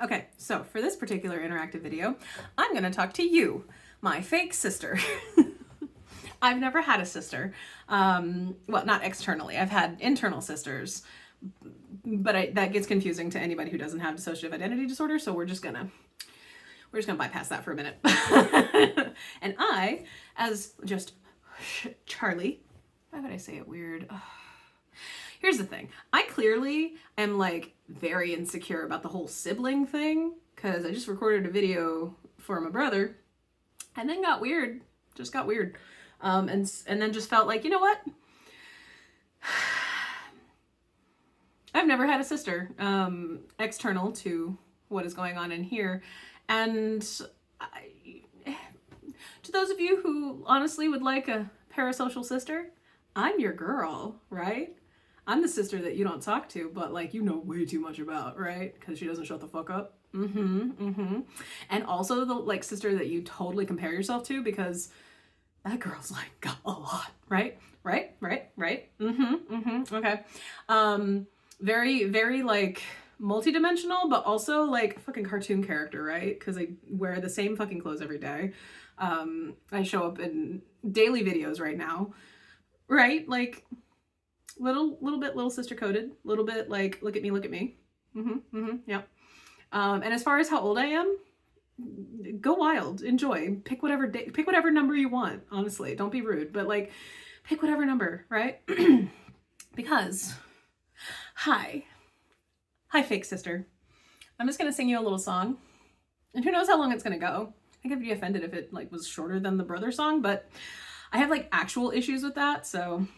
Okay, so for this particular interactive video, I'm going to talk to you, my fake sister. I've never had a sister. Well, not externally. I've had internal sisters, but that gets confusing to anybody who doesn't have dissociative identity disorder. So we're just gonna bypass that for a minute. And I, as just Charlie, why would I say it weird? Here's the thing. I clearly am like very insecure about the whole sibling thing because I just recorded a video for my brother and then got weird. Just got weird. And then just felt like, you know what? I've never had a sister external to what is going on in here. And to those of you who honestly would like a parasocial sister, I'm your girl, right? I'm the sister that you don't talk to, but like you know way too much about, right? Because she doesn't shut the fuck up. And also the like sister that you totally compare yourself to because that girl's like got a lot, right? Right. Okay. Very, very like multi-dimensional, but also like fucking cartoon character, right? Because I wear the same fucking clothes every day. I show up in daily videos right now, right? Like little sister coded, little bit like look at me. Yep. And as far as how old I am, go wild, enjoy, pick whatever number you want. Honestly, don't be rude, but like pick whatever number, right? Because hi fake sister, I'm just gonna sing you a little song, and who knows how long it's gonna go. I think I'd be offended if it like was shorter than the brother song, but I have like actual issues with that, so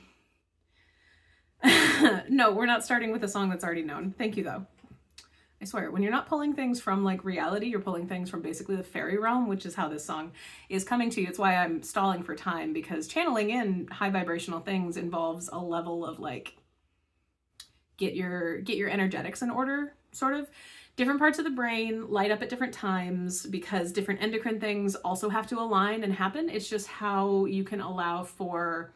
no, we're not starting with a song that's already known. Thank you though. I swear, when you're not pulling things from like reality, you're pulling things from basically the fairy realm, which is how this song is coming to you. It's why I'm stalling for time, because channeling in high vibrational things involves a level of like get your energetics in order, sort of. Different parts of the brain light up at different times because different endocrine things also have to align and happen. It's just how you can allow for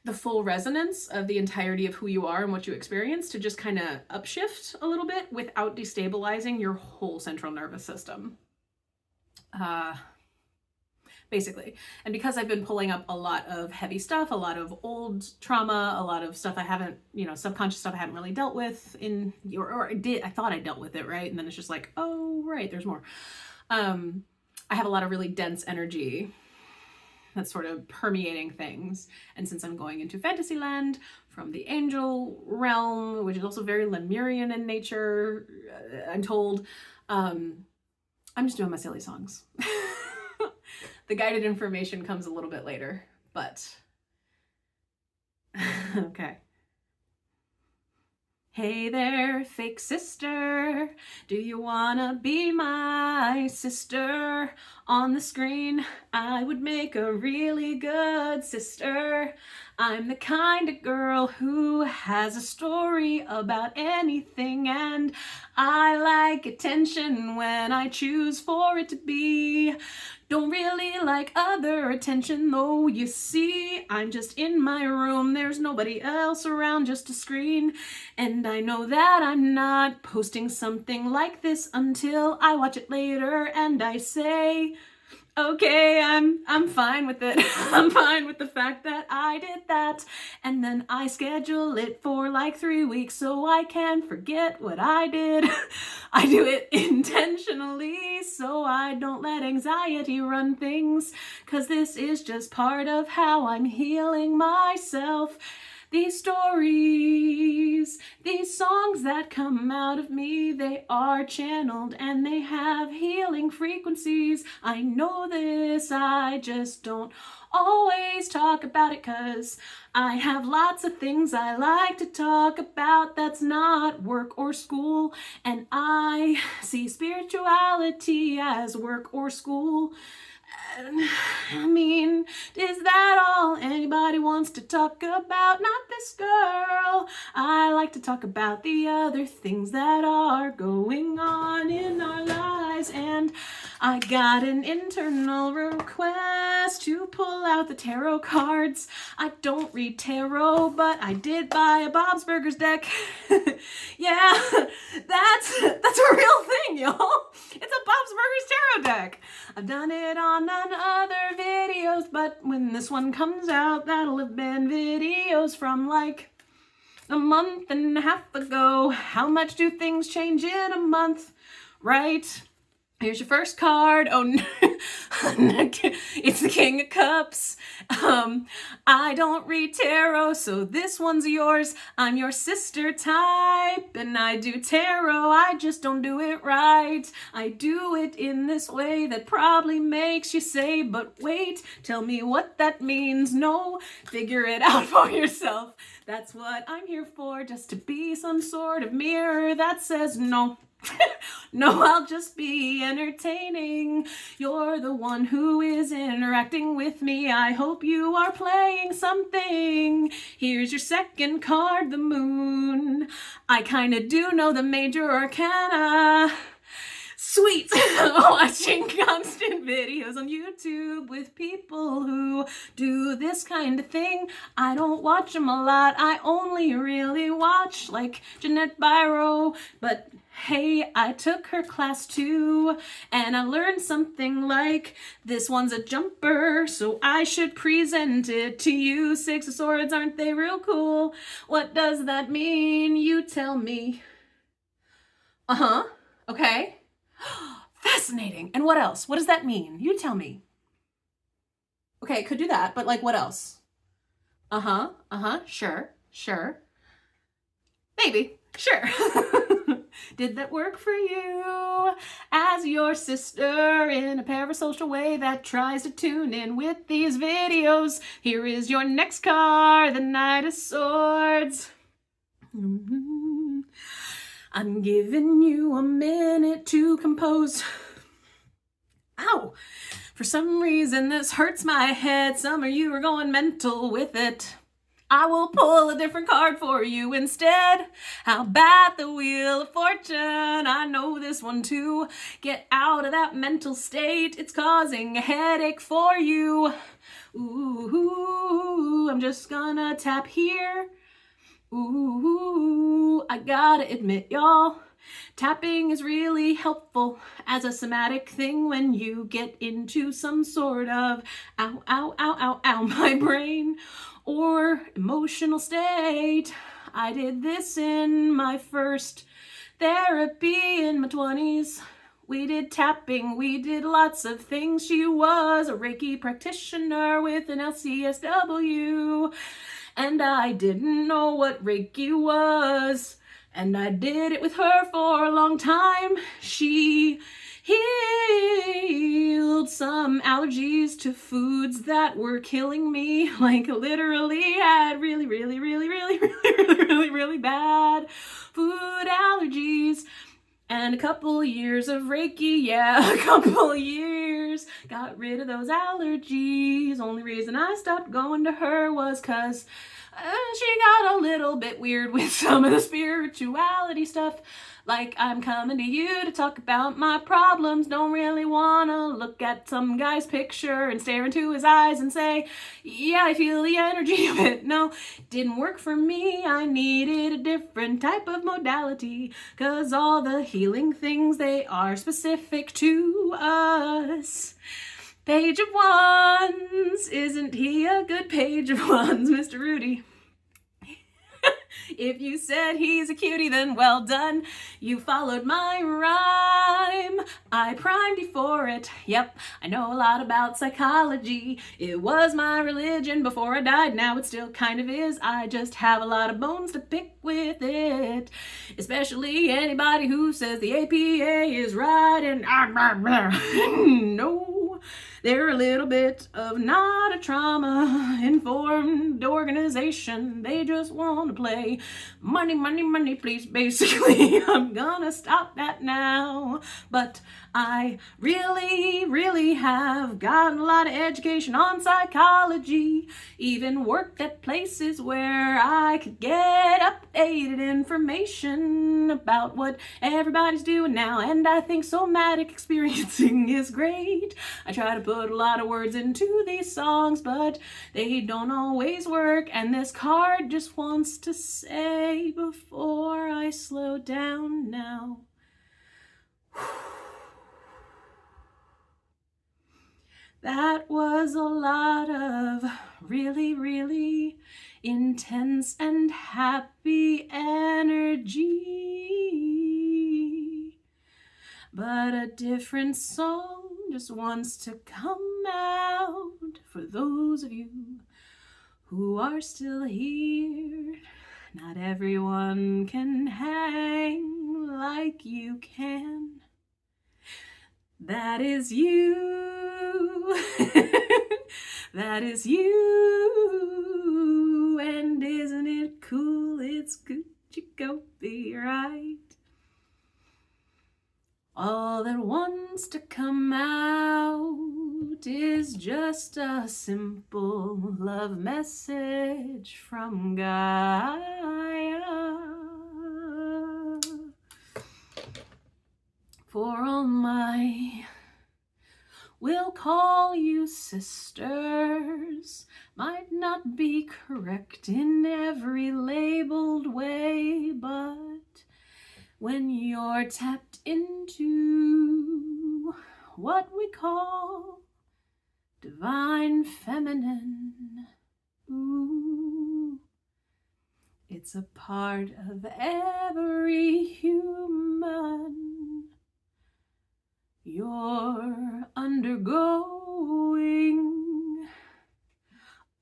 the full resonance of the entirety of who you are and what you experience to just kind of upshift a little bit without destabilizing your whole central nervous system. Basically. And because I've been pulling up a lot of heavy stuff, a lot of old trauma, a lot of stuff I haven't, subconscious stuff I haven't really dealt with I thought I dealt with it, right? And then it's just like, oh, right, there's more. I have a lot of really dense energy that's sort of permeating things. And since I'm going into Fantasyland from the angel realm, which is also very Lemurian in nature, I'm told, I'm just doing my silly songs. The guided information comes a little bit later, but okay. Hey there, fake sister, do you wanna be my sister? On the screen, I would make a really good sister. I'm the kind of girl who has a story about anything, and I like attention when I choose for it to be. Don't really like other attention though, you see. I'm just in my room, there's nobody else around, just a screen. And I know that I'm not posting something like this until I watch it later and I say, okay, I'm fine with it. I'm fine with the fact that I did that. And then I schedule it for like 3 weeks so I can forget what I did. I do it intentionally so I don't let anxiety run things, 'cause this is just part of how I'm healing myself. These stories, these songs that come out of me, they are channeled and they have healing frequencies. I know this, I just don't always talk about it 'cause I have lots of things I like to talk about that's not work or school, and I see spirituality as work or school. I mean, is that all anybody wants to talk about? Not this girl. I like to talk about the other things that are going on in our lives. And I got an internal request to pull out the tarot cards. I don't read tarot, but I did buy a Bob's Burgers deck. Yeah, that's a real thing. this one comes out, that'll have been videos from like a month and a half ago. How much do things change in a month, right? Here's your first card. Oh, no. It's the King of Cups. I don't read tarot, so this one's yours. I'm your sister type, and I do tarot. I just don't do it right. I do it in this way that probably makes you say, but wait, tell me what that means. No, figure it out for yourself. That's what I'm here for, just to be some sort of mirror that says no. No, I'll just be entertaining. You're the one who is interacting with me. I hope you are playing something. Here's your second card, the Moon. I kinda do know the major arcana. Sweet. Watching constant videos on YouTube with people who do this kind of thing. I don't watch them a lot. I only really watch like Jeanette Biro, but hey, I took her class too, and I learned something like, this one's a jumper, so I should present it to you. Six of Swords, aren't they real cool? What does that mean? You tell me. Okay. Fascinating. And what else? What does that mean? You tell me. Okay, could do that, but like what else? Sure. Maybe. Sure. Did that work for you? As your sister in a parasocial way that tries to tune in with these videos, here is your next card, the Knight of Swords. I'm giving you a minute to compose. Ow! For some reason this hurts my head. Some of you are going mental with it. I will pull a different card for you instead. How about the Wheel of Fortune? I know this one too. Get out of that mental state. It's causing a headache for you. Ooh, I'm just gonna tap here. Ooh, I gotta admit, y'all, tapping is really helpful as a somatic thing when you get into some sort of ow, my brain or emotional state. I did this in my first therapy in my 20s. We did tapping, we did lots of things. She was a Reiki practitioner with an LCSW, and I didn't know what Reiki was. And I did it with her for a long time. She healed some allergies to foods that were killing me. Like literally had really bad food allergies. And a couple years of Reiki, a couple years. Got rid of those allergies. Only reason I stopped going to her was 'cause she got a little bit weird with some of the spirituality stuff. Like, I'm coming to you to talk about my problems. Don't really want to look at some guy's picture and stare into his eyes and say, yeah, I feel the energy of it. No, didn't work for me. I needed a different type of modality, 'cause all the healing things, they are specific to us. Page of Wands. Isn't he a good Page of Wands, Mr. Rudy? If you said he's a cutie, then well done. You followed my rhyme. I primed you for it. Yep, I know a lot about psychology. It was my religion before I died. Now it still kind of is. I just have a lot of bones to pick with it. Especially anybody who says the APA is right and no. They're a little bit of not a trauma-informed organization. They just want to play money, please. Basically, I'm gonna stop that now. But I really have gotten a lot of education on psychology. Even worked at places where I could get updated information about what everybody's doing now. And I think somatic experiencing is great. I try to put a lot of words into these songs, but they don't always work. And this card just wants to say, before I slow down now, That was a lot of really, really intense and happy energy. But a different song just wants to come out for those of you who are still here. Not everyone can hang like you can. That is you. That is you. And isn't it cool? It's Gucci go be right. All that wants to come out is just a simple love message from Gaia. For all my, we'll call you sisters, might not be correct in every labeled way, but when you're tapped into what we call divine feminine, ooh, it's a part of every human. You're undergoing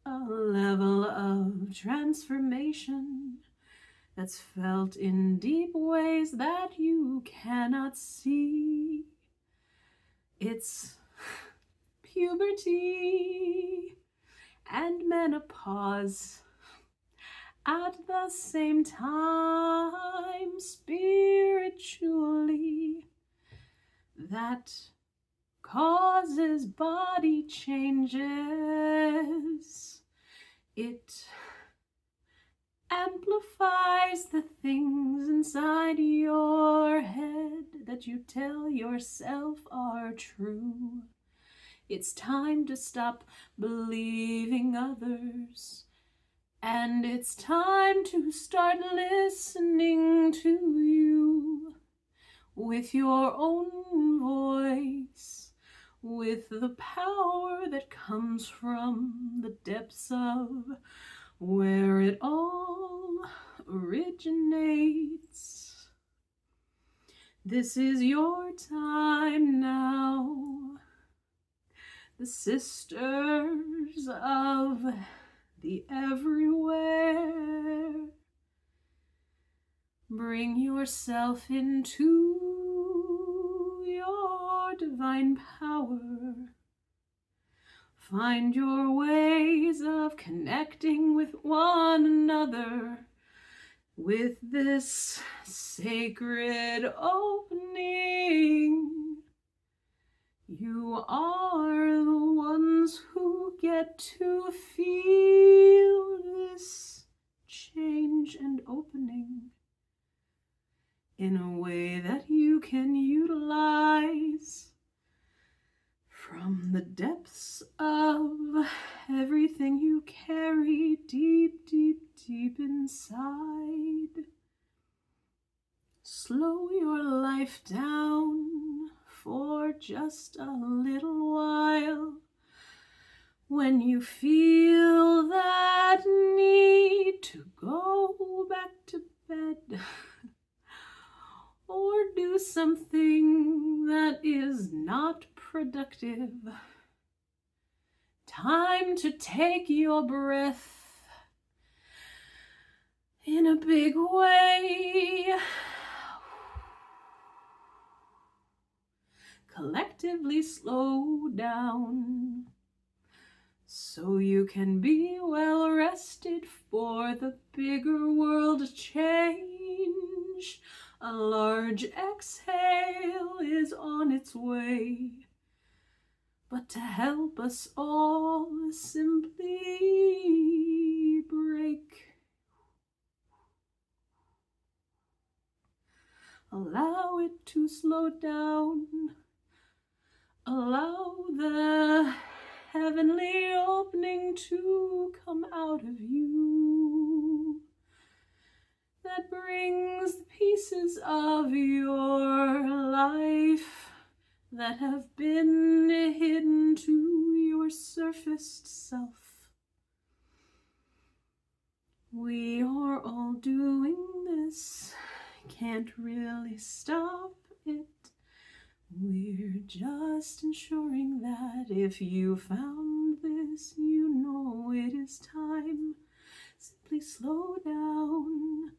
a level of transformation that's felt in deep ways that you cannot see. It's puberty and menopause at the same time, spiritually, that causes body changes. It amplifies the things inside your head that you tell yourself are true. It's time to stop believing others, and it's time to start listening to you with your own voice, with the power that comes from the depths of where it all originates. This is your time now. The sisters of the everywhere, bring yourself into your divine power. Find your ways of connecting with one another with this sacred opening. You are the ones who get to feel this change and opening in a way that you can utilize from the depths of everything you carry deep, deep, deep inside. Slow your life down for just a little while. When you feel that need to go back to bed or do something that is not productive, time to take your breath in a big way. Collectively slow down so you can be well rested for the bigger world change. A large exhale is on its way, but to help us all simply break. Allow it to slow down. Allow the heavenly opening to come out of you that brings the pieces of your life that have been hidden to our fist self. We are all doing this, can't really stop it. We're just ensuring that if you found this, you know it is time. Simply slow down.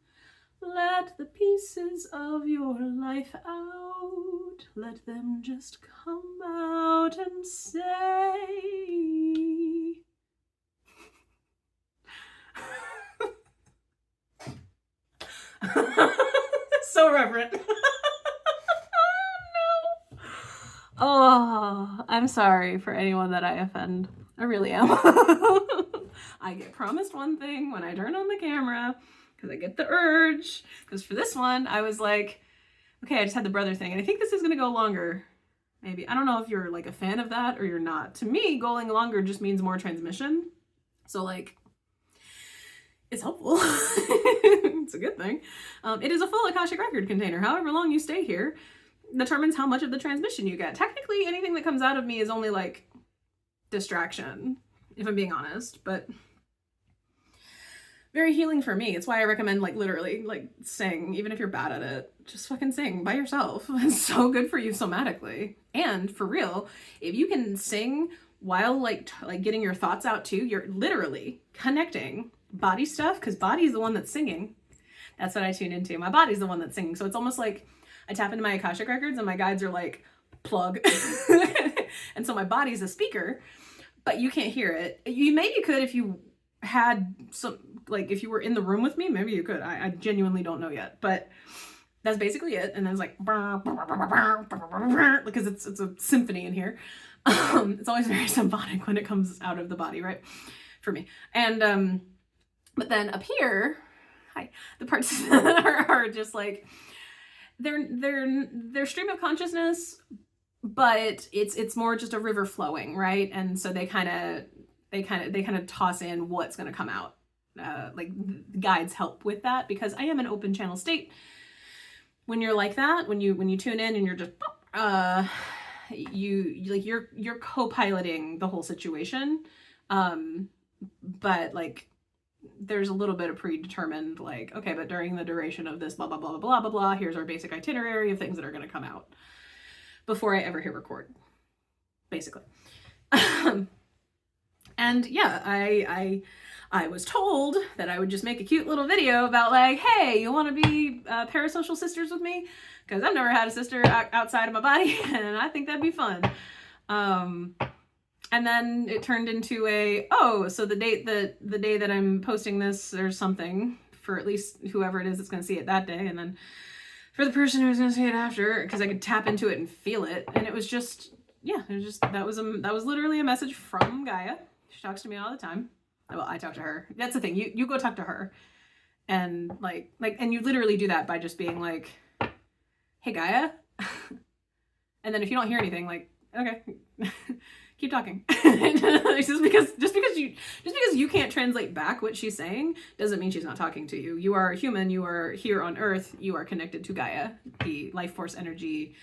Let the pieces of your life out. Let them just come out and say. So reverent. No. Oh, I'm sorry for anyone that I offend. I really am. I get promised one thing when I turn on the camera because I get the urge. Because for this one, I was like, okay, I just had the brother thing, and I think this is going to go longer. Maybe. I don't know if you're like a fan of that or you're not. To me, going longer just means more transmission. So like, it's helpful. It's a good thing. It is a full Akashic record container. However long you stay here determines how much of the transmission you get. Technically, anything that comes out of me is only like distraction, if I'm being honest, but very healing for me. It's why I recommend like literally like sing, even if you're bad at it, just fucking sing by yourself. It's so good for you somatically. And for real, if you can sing while like getting your thoughts out too, you're literally connecting body stuff, because body's the one that's singing. That's what I tune into. My body's the one that's singing. So it's almost like I tap into my Akashic records and my guides are like, plug. And so my body's a speaker, but you can't hear it. You maybe could if you had some, like if you were in the room with me, maybe you could. I genuinely don't know yet, but that's basically it. And then it's like, because it's a symphony in here. It's always very symphonic when it comes out of the body, right? For me. And, but then up here, the parts that are just like, they're stream of consciousness, but it's more just a river flowing, right? And so they kind of toss in what's going to come out. Like guides help with that, because I am an open channel state. When you're like that, when you tune in and you're just you're co-piloting the whole situation, but like there's a little bit of predetermined, like, okay, but during the duration of this blah blah blah blah blah blah blah, here's our basic itinerary of things that are going to come out before I ever hit record, basically. And yeah, I was told that I would just make a cute little video about like, hey, you want to be parasocial sisters with me? Because I've never had a sister outside of my body, and I think that'd be fun. And then it turned into so the day that I'm posting this or something, for at least whoever it is that's going to see it that day, and then for the person who's going to see it after, because I could tap into it and feel it. And it was just, yeah, that was literally a message from Gaia. She talks to me all the time. Well, I talk to her. That's the thing. You go talk to her, and and you literally do that by just being like, hey Gaia, and then if you don't hear anything, like, okay, keep talking. just because you can't translate back what she's saying doesn't mean she's not talking to you. You are a human. You are here on Earth. You are connected to Gaia, the life force energy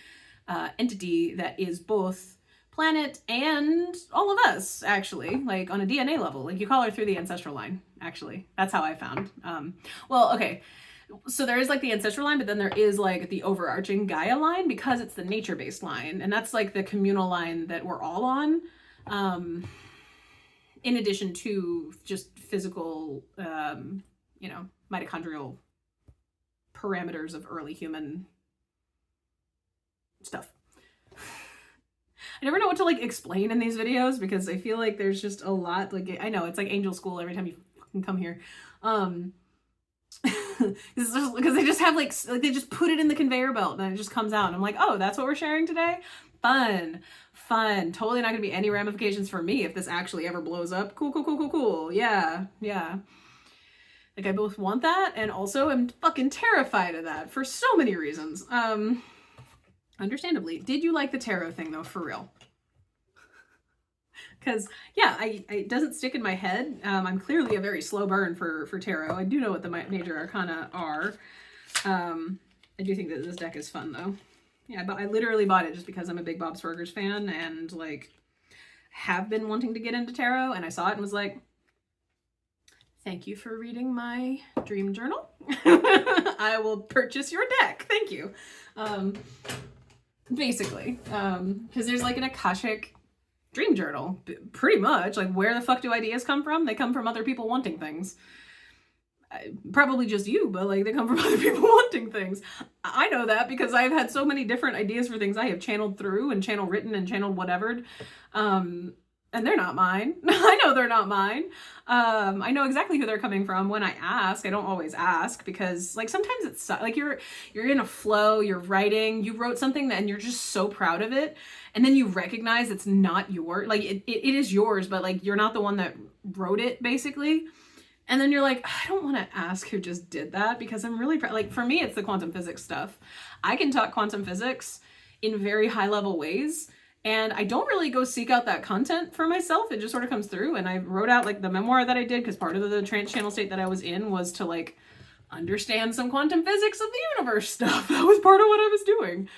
entity that is both planet and all of us, actually, like on a DNA level. Like you call her through the ancestral line, actually. That's how I found. Well, okay. So there is like the ancestral line, but then there is like the overarching Gaia line, because it's the nature-based line. And that's like the communal line that we're all on. In addition to just physical, mitochondrial parameters of early human stuff. I never know what to like explain in these videos, because I feel like there's just a lot. Like, I know it's like angel school every time you fucking come here. Because they just have like they just put it in the conveyor belt and it just comes out, and I'm like, oh, that's what we're sharing today. Fun. Totally not gonna be any ramifications for me if this actually ever blows up. Cool. Yeah. Like I both want that and also am fucking terrified of that for so many reasons. Understandably. Did you like the tarot thing though, for real? Because yeah, it doesn't stick in my head. I'm clearly a very slow burn for tarot. I do know what the major arcana are. I do think that this deck is fun though. Yeah, but I literally bought it just because I'm a big Bob Swirgers fan, and like have been wanting to get into tarot, and I saw it and was like, thank you for reading my dream journal. I will purchase your deck. Thank you. Basically, because there's like an Akashic dream journal, pretty much. Like, where the fuck do ideas come from? They come from other people wanting things. Probably just you, but like, they come from other people wanting things. I know that because I've had so many different ideas for things I have channeled through and channel written and channeled whatevered. And they're not mine. I know they're not mine. I know exactly who they're coming from when I ask. I don't always ask because like sometimes it's like you're in a flow, you're writing, you wrote something and you're just so proud of it. And then you recognize it's not yours. Like it is yours, but like you're not the one that wrote it basically. And then you're like, I don't want to ask who just did that because I'm really like, for me, it's the quantum physics stuff. I can talk quantum physics in very high level ways. And I don't really go seek out that content for myself. It just sort of comes through. And I wrote out like the memoir that I did because part of the trance channel state that I was in was to like understand some quantum physics of the universe stuff. That was part of what I was doing.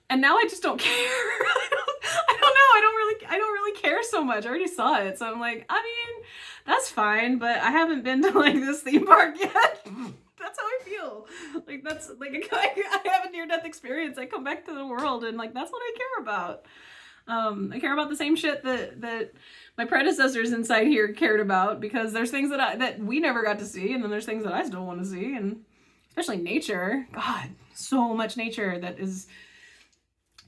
And now I just don't care. I don't know. I don't really care so much. I already saw it. So I'm like, I mean, that's fine, but I haven't been to like this theme park yet. That's how I feel. Like that's like I have a near-death experience. I come back to the world and like that's what I care about. I care about the same shit that my predecessors inside here cared about because there's things that we never got to see, and then there's things that I still want to see, and especially nature. God, so much nature that is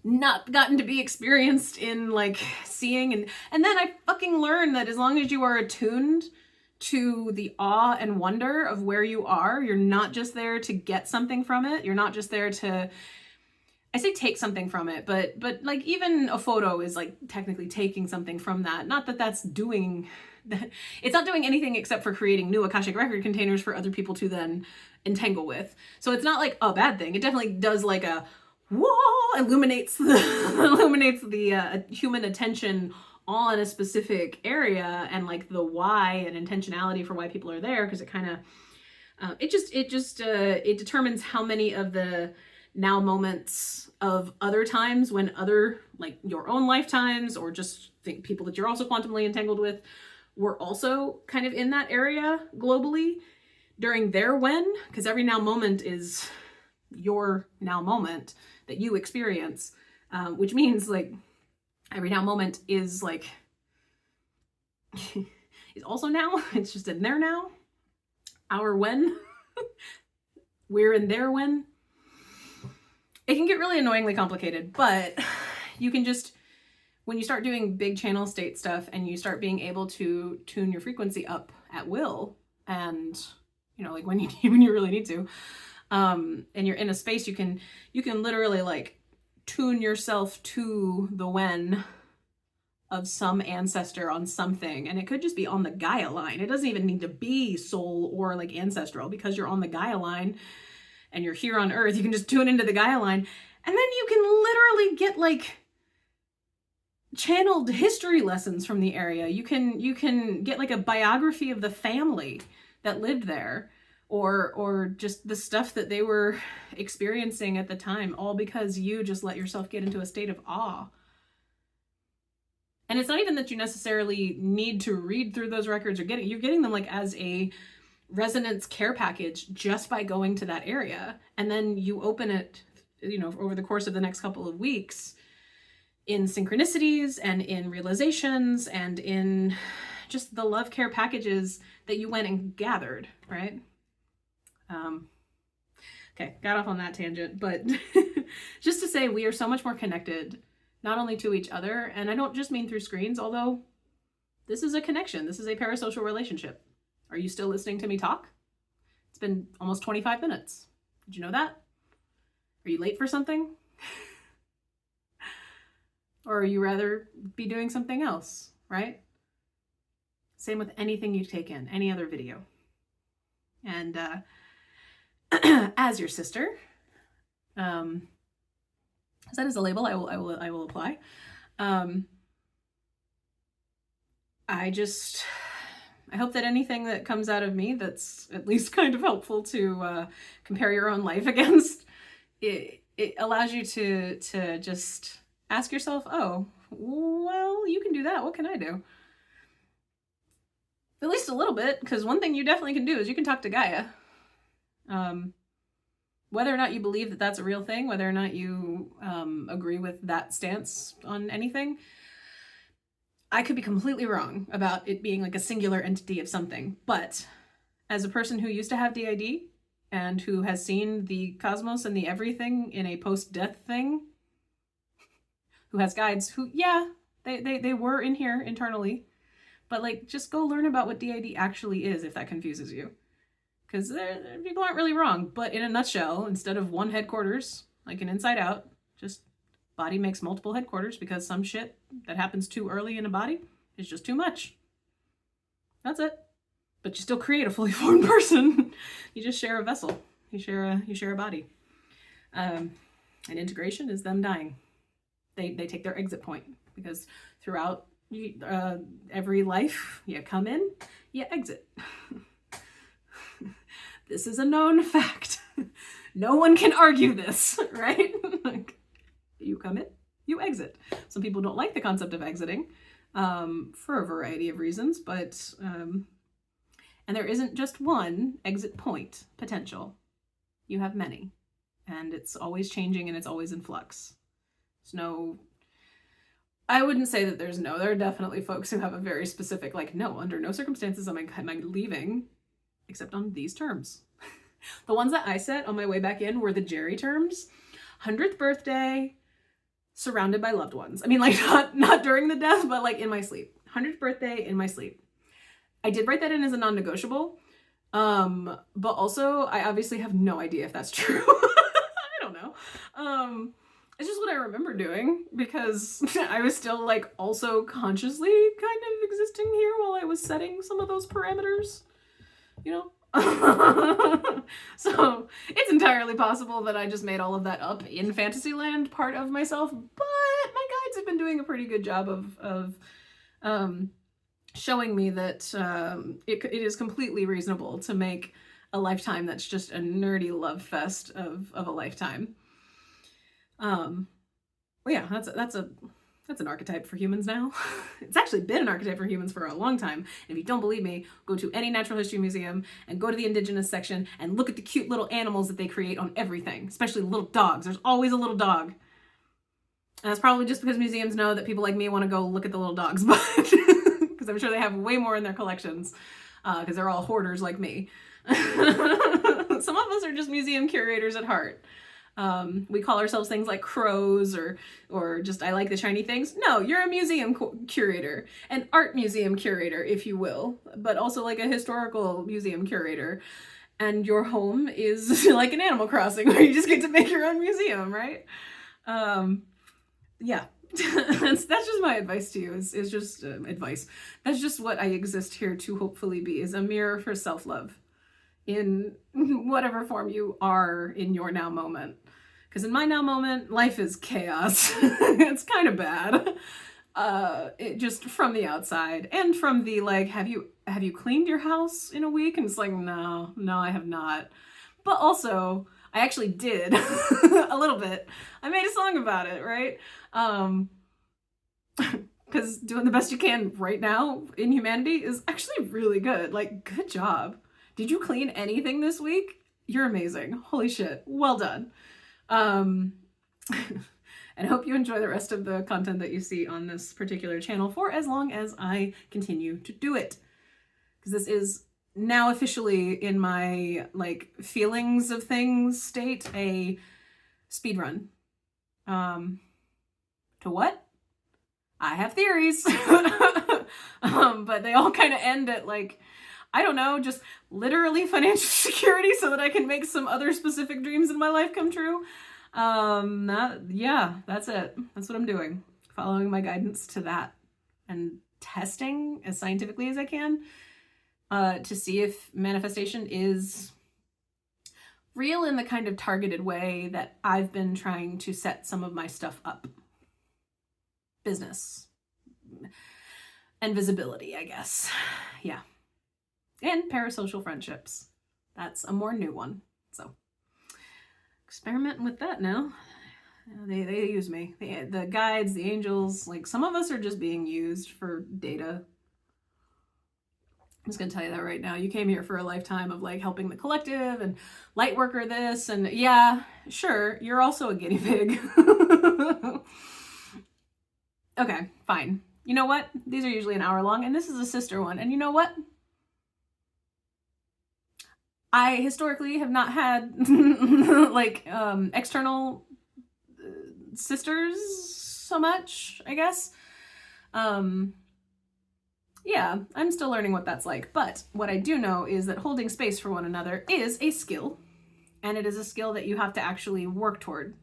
not gotten to be experienced in like seeing, and then I fucking learned that as long as you are attuned to the awe and wonder of where you are, you're not just there to get something from it. You're not just there to, I say take something from it, but like even a photo is like technically taking something from that. Not that that's doing that. It's not doing anything except for creating new Akashic record containers for other people to then entangle with. So it's not like a bad thing. It definitely does like a whoa, illuminates the human attention on a specific area and like the why and intentionality for why people are there, because it kind of it determines how many of the now moments of other times when other like your own lifetimes or just think people that you're also quantumly entangled with were also kind of in that area globally during their when, because every now moment is your now moment that you experience, which means like every now moment is like is also now. It's just in there now. Our when we're in their when. It can get really annoyingly complicated, but you can just, when you start doing big channel state stuff and you start being able to tune your frequency up at will, and you know, like when you really need to, and you're in a space, you can literally like tune yourself to the when of some ancestor on something, and it could just be on the Gaia line. It doesn't even need to be soul or like ancestral, because you're on the Gaia line and you're here on Earth. You can just tune into the Gaia line, and then you can literally get like channeled history lessons from the area. You can get like a biography of the family that lived there, or just the stuff that they were experiencing at the time, all because you just let yourself get into a state of awe. And it's not even that you necessarily need to read through those records, or you're getting them like as a resonance care package just by going to that area. And then you open it, you know, over the course of the next couple of weeks in synchronicities and in realizations and in just the love care packages that you went and gathered, right? Okay, got off on that tangent, but just to say we are so much more connected, not only to each other, and I don't just mean through screens, although this is a connection. This is a parasocial relationship. Are you still listening to me talk? It's been almost 25 minutes. Did you know that? Are you late for something? Or you rather be doing something else, right? Same with anything you take in, any other video. And as your sister, as that is a label I will apply. I hope that anything that comes out of me that's at least kind of helpful to compare your own life against, it allows you to just ask yourself, oh, well, you can do that. What can I do? At least a little bit, because one thing you definitely can do is you can talk to Gaia. Whether or not you believe that that's a real thing, whether or not you agree with that stance on anything, I could be completely wrong about it being like a singular entity of something. But as a person who used to have DID and who has seen the cosmos and the everything in a post-death thing, who has guides who, yeah, they were in here internally, but like, just go learn about what DID actually is if that confuses you. Because people aren't really wrong, but in a nutshell, instead of one headquarters, like an inside out, just body makes multiple headquarters because some shit that happens too early in a body is just too much. That's it. But you still create a fully formed person. You just share a vessel. You share a body. And integration is them dying. They take their exit point, because throughout every life, you come in, you exit. This is a known fact. No one can argue this, right? Like, you come in, you exit. Some people don't like the concept of exiting for a variety of reasons, but and there isn't just one exit point potential. You have many, and it's always changing and it's always in flux. There's no, I wouldn't say that there are definitely folks who have a very specific, like, no, under no circumstances am I leaving, except on these terms. The ones that I set on my way back in were the Jerry terms: 100th birthday, surrounded by loved ones. I mean, like, not during the death, but like in my sleep. 100th birthday in my sleep. I did write that in as a non-negotiable, but also I obviously have no idea if that's true. I don't know. It's just what I remember doing, because I was still like also consciously kind of existing here while I was setting some of those parameters, you know? So it's entirely possible that I just made all of that up in Fantasyland part of myself, but my guides have been doing a pretty good job of showing me that it is completely reasonable to make a lifetime that's just a nerdy love fest of a lifetime. Well, yeah, that's an archetype for humans now. It's actually been an archetype for humans for a long time. And if you don't believe me, go to any natural history museum and go to the indigenous section and look at the cute little animals that they create on everything, especially little dogs. There's always a little dog. And that's probably just because museums know that people like me want to go look at the little dogs, but because I'm sure they have way more in their collections, because they're all hoarders like me. Some of us are just museum curators at heart. We call ourselves things like crows or just I like the shiny things. No, you're a museum curator, an art museum curator, if you will, but also like a historical museum curator. And your home is like an Animal Crossing where you just get to make your own museum, right? Yeah. that's just my advice to you, is just advice. That's just what I exist here to hopefully be, is a mirror for self-love in whatever form you are in your now moment. Because in my now moment, life is chaos. It's kind of bad. It just from the outside and from the like, have you cleaned your house in a week? And it's like, no, I have not. But also, I actually did a little bit. I made a song about it, right? Because doing the best you can right now in humanity is actually really good. Like, good job. Did you clean anything this week? You're amazing. Holy shit. Well done. And I hope you enjoy the rest of the content that you see on this particular channel for as long as I continue to do it. Because this is now officially in my like feelings of things state a speed run. To what? I have theories. But they all kind of end at like, I don't know, just literally financial security so that I can make some other specific dreams in my life come true. Yeah, that's it. That's what I'm doing. Following my guidance to that and testing as scientifically as I can to see if manifestation is real in the kind of targeted way that I've been trying to set some of my stuff up. Business and visibility, I guess. Yeah. And parasocial friendships. That's a more new one. So experimenting with that now. They use me. The guides, the angels, like some of us are just being used for data. I'm just gonna tell you that right now. You came here for a lifetime of like helping the collective and light worker this, and yeah, sure, you're also a guinea pig. Okay, fine. You know what? These are usually an hour long, and this is a sister one. And you know what? I historically have not had like external sisters so much, I guess. Yeah, I'm still learning what that's like. But what I do know is that holding space for one another is a skill, and it is a skill that you have to actually work toward.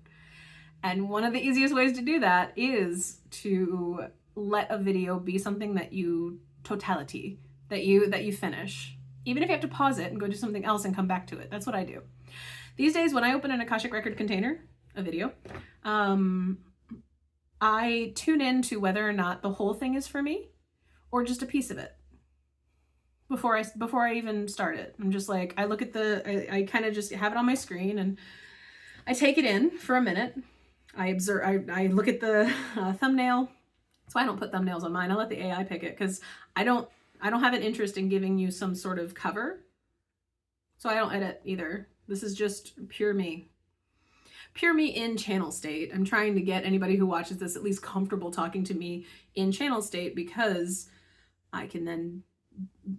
And one of the easiest ways to do that is to let a video be something that you totality, that you finish. Even if you have to pause it and go do something else and come back to it. That's what I do. These days, when I open an Akashic Record container, a video, I tune in to whether or not the whole thing is for me or just a piece of it. Before I even start it, I'm just like, I look at I kind of just have it on my screen and I take it in for a minute. I observe, I look at the thumbnail. That's why I don't put thumbnails on mine. I let the AI pick it because I don't have an interest in giving you some sort of cover. So I don't edit either. This is just pure me. Pure me in channel state. I'm trying to get anybody who watches this at least comfortable talking to me in channel state because I can then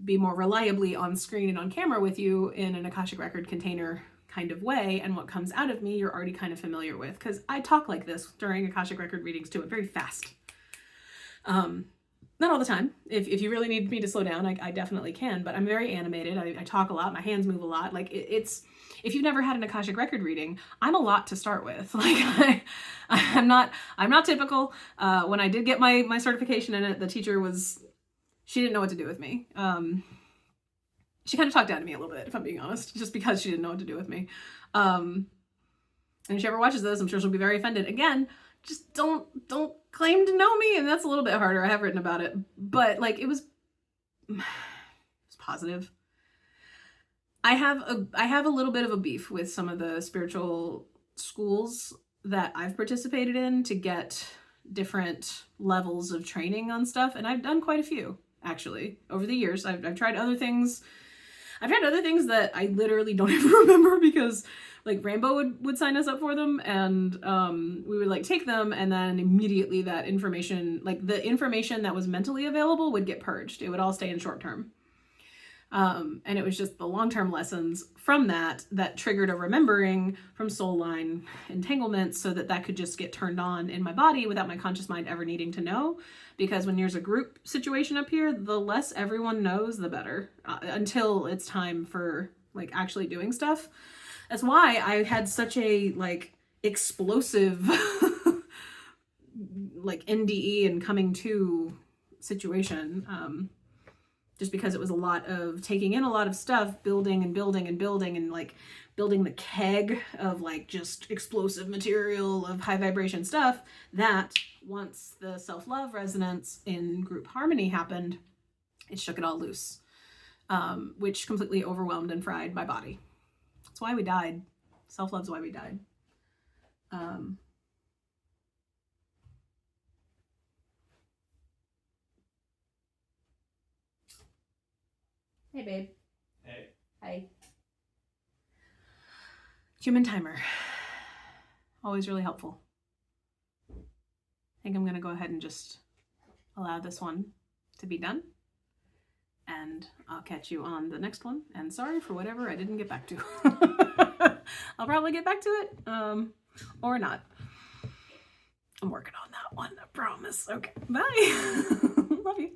be more reliably on screen and on camera with you in an Akashic Record container kind of way, and what comes out of me you're already kind of familiar with, because I talk like this during Akashic Record readings too. I'm very fast. Not all the time. If you really need me to slow down, I definitely can, but I'm very animated. I talk a lot. My hands move a lot. Like it's, if you've never had an Akashic Record reading, I'm a lot to start with. Like I'm not typical. When I did get my certification in it, the teacher she didn't know what to do with me. She kind of talked down to me a little bit, if I'm being honest, just because she didn't know what to do with me. And if she ever watches this, I'm sure she'll be very offended. Again, just don't claim to know me, and that's a little bit harder. I have written about it, but like it was positive. I have a little bit of a beef with some of the spiritual schools that I've participated in to get different levels of training on stuff, and I've done quite a few actually over the years. I've tried other things. I've tried other things that I literally don't even remember because like Rainbow would sign us up for them, and we would like take them, and then immediately that information, like the information that was mentally available, would get purged. It would all stay in short term. And it was just the long-term lessons from that triggered a remembering from soul line entanglement, so that could just get turned on in my body without my conscious mind ever needing to know. Because when there's a group situation up here, the less everyone knows, the better, until it's time for like actually doing stuff. That's why I had such a like explosive like NDE and coming to situation. Just because it was a lot of taking in a lot of stuff, building and building and building, and like building the keg of like just explosive material of high vibration stuff, that once the self-love resonance in group harmony happened, it shook it all loose, which completely overwhelmed and fried my body. That's why we died. Self-love's why we died. Hey, babe. Hey. Hi. Human timer. Always really helpful. I think I'm going to go ahead and just allow this one to be done. And I'll catch you on the next one. And sorry for whatever I didn't get back to. I'll probably get back to it. Or not. I'm working on that one, I promise. Okay, bye. Love you.